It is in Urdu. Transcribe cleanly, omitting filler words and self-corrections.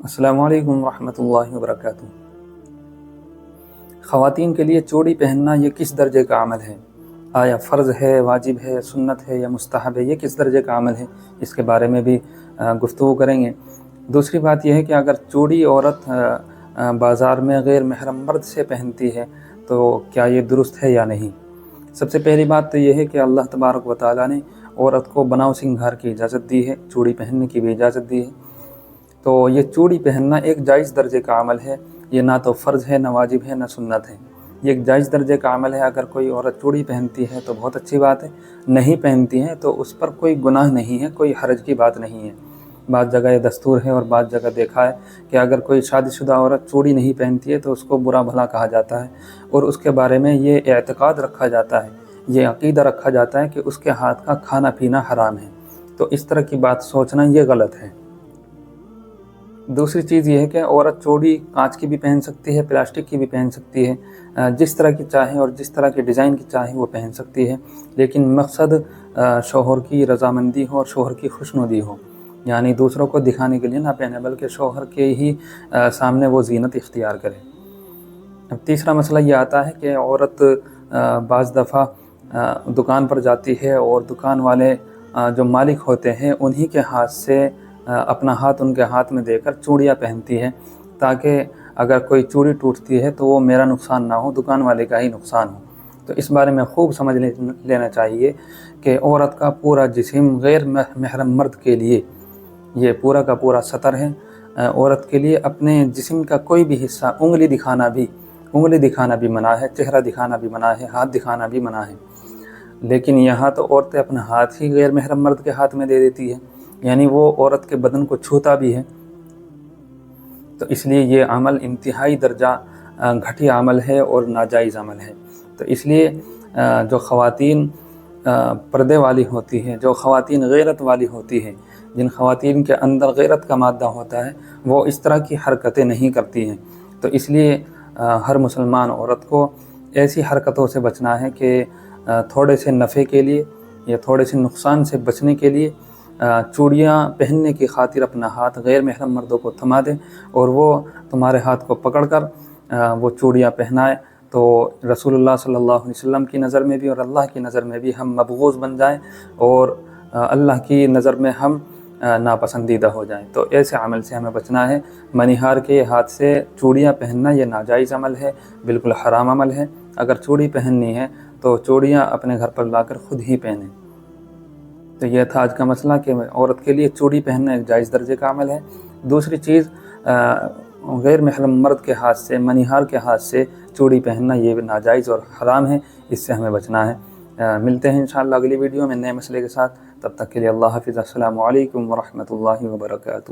السلام علیکم ورحمۃ اللہ وبرکاتہ۔ خواتین کے لیے چوڑی پہننا یہ کس درجے کا عمل ہے؟ آیا فرض ہے، واجب ہے، سنت ہے یا مستحب ہے؟ یہ کس درجے کا عمل ہے؟ اس کے بارے میں بھی گفتگو کریں گے۔ دوسری بات یہ ہے کہ اگر چوڑی عورت بازار میں غیر محرم مرد سے پہنتی ہے تو کیا یہ درست ہے یا نہیں؟ سب سے پہلی بات تو یہ ہے کہ اللہ تبارک و تعالیٰ نے عورت کو بناؤ سنگھار کی اجازت دی ہے، چوڑی پہننے کی بھی اجازت دی ہے، تو یہ چوڑی پہننا ایک جائز درجے کا عمل ہے۔ یہ نہ تو فرض ہے، نہ واجب ہے، نہ سنت ہے، یہ ایک جائز درجے کا عمل ہے۔ اگر کوئی عورت چوڑی پہنتی ہے تو بہت اچھی بات ہے، نہیں پہنتی ہے تو اس پر کوئی گناہ نہیں ہے، کوئی حرج کی بات نہیں ہے۔ بعض جگہ یہ دستور ہے اور بعض جگہ دیکھا ہے کہ اگر کوئی شادی شدہ عورت چوڑی نہیں پہنتی ہے تو اس کو برا بھلا کہا جاتا ہے، اور اس کے بارے میں یہ اعتقاد رکھا جاتا ہے، یہ عقیدہ رکھا جاتا ہے کہ اس کے ہاتھ کا کھانا پینا حرام ہے۔ تو اس طرح کی بات سوچنا یہ غلط ہے۔ دوسری چیز یہ ہے کہ عورت چوڑی کانچ کی بھی پہن سکتی ہے، پلاسٹک کی بھی پہن سکتی ہے، جس طرح کی چاہے اور جس طرح کے ڈیزائن کی چاہے وہ پہن سکتی ہے، لیکن مقصد شوہر کی رضامندی ہو اور شوہر کی خوشنودی ہو، یعنی دوسروں کو دکھانے کے لیے نہ پہنے بلکہ شوہر کے ہی سامنے وہ زینت اختیار کرے۔ اب تیسرا مسئلہ یہ آتا ہے کہ عورت بعض دفعہ دکان پر جاتی ہے اور دکان والے جو مالک ہوتے ہیں انہی کے ہاتھ سے اپنا ہاتھ ان کے ہاتھ میں دے کر چوڑیاں پہنتی ہے، تاکہ اگر کوئی چوڑی ٹوٹتی ہے تو وہ میرا نقصان نہ ہو، دکان والے کا ہی نقصان ہو۔ تو اس بارے میں خوب سمجھ لینا چاہیے کہ عورت کا پورا جسم غیر محرم مرد کے لیے یہ پورا کا پورا سطر ہے۔ عورت کے لیے اپنے جسم کا کوئی بھی حصہ انگلی دکھانا بھی منع ہے، چہرہ دکھانا بھی منع ہے، ہاتھ دکھانا بھی منع ہے۔ لیکن یہاں تو عورتیں اپنا ہاتھ ہی غیر محرم مرد کے ہاتھ میں دے دیتی ہے، یعنی وہ عورت کے بدن کو چھوتا بھی ہے۔ تو اس لیے یہ عمل انتہائی درجہ گھٹیا عمل ہے اور ناجائز عمل ہے۔ تو اس لیے جو خواتین پردے والی ہوتی ہیں، جو خواتین غیرت والی ہوتی ہیں، جن خواتین کے اندر غیرت کا مادہ ہوتا ہے، وہ اس طرح کی حرکتیں نہیں کرتی ہیں۔ تو اس لیے ہر مسلمان عورت کو ایسی حرکتوں سے بچنا ہے کہ تھوڑے سے نفع کے لیے یا تھوڑے سے نقصان سے بچنے کے لیے چوڑیاں پہننے کی خاطر اپنا ہاتھ غیر محرم مردوں کو تھما دیں، اور وہ تمہارے ہاتھ کو پکڑ کر وہ چوڑیاں پہنائے، تو رسول اللہ صلی اللہ علیہ وسلم کی نظر میں بھی اور اللہ کی نظر میں بھی ہم مبغوض بن جائیں، اور اللہ کی نظر میں ہم ناپسندیدہ ہو جائیں۔ تو ایسے عمل سے ہمیں بچنا ہے۔ منیہار کے ہاتھ سے چوڑیاں پہننا یہ ناجائز عمل ہے، بالکل حرام عمل ہے۔ اگر چوڑی پہننی ہے تو چوڑیاں اپنے گھر پر لا کر خود ہی پہنیں۔ تو یہ تھا آج کا مسئلہ کہ عورت کے لیے چوڑی پہننا ایک جائز درجے کا عمل ہے۔ دوسری چیز، غیر محرم مرد کے ہاتھ سے، منیہار کے ہاتھ سے چوڑی پہننا یہ ناجائز اور حرام ہے، اس سے ہمیں بچنا ہے۔ ملتے ہیں انشاءاللہ اگلی ویڈیو میں نئے مسئلے کے ساتھ، تب تک کے لیے اللہ حافظ۔ السلام علیکم ورحمۃ اللہ وبرکاتہ۔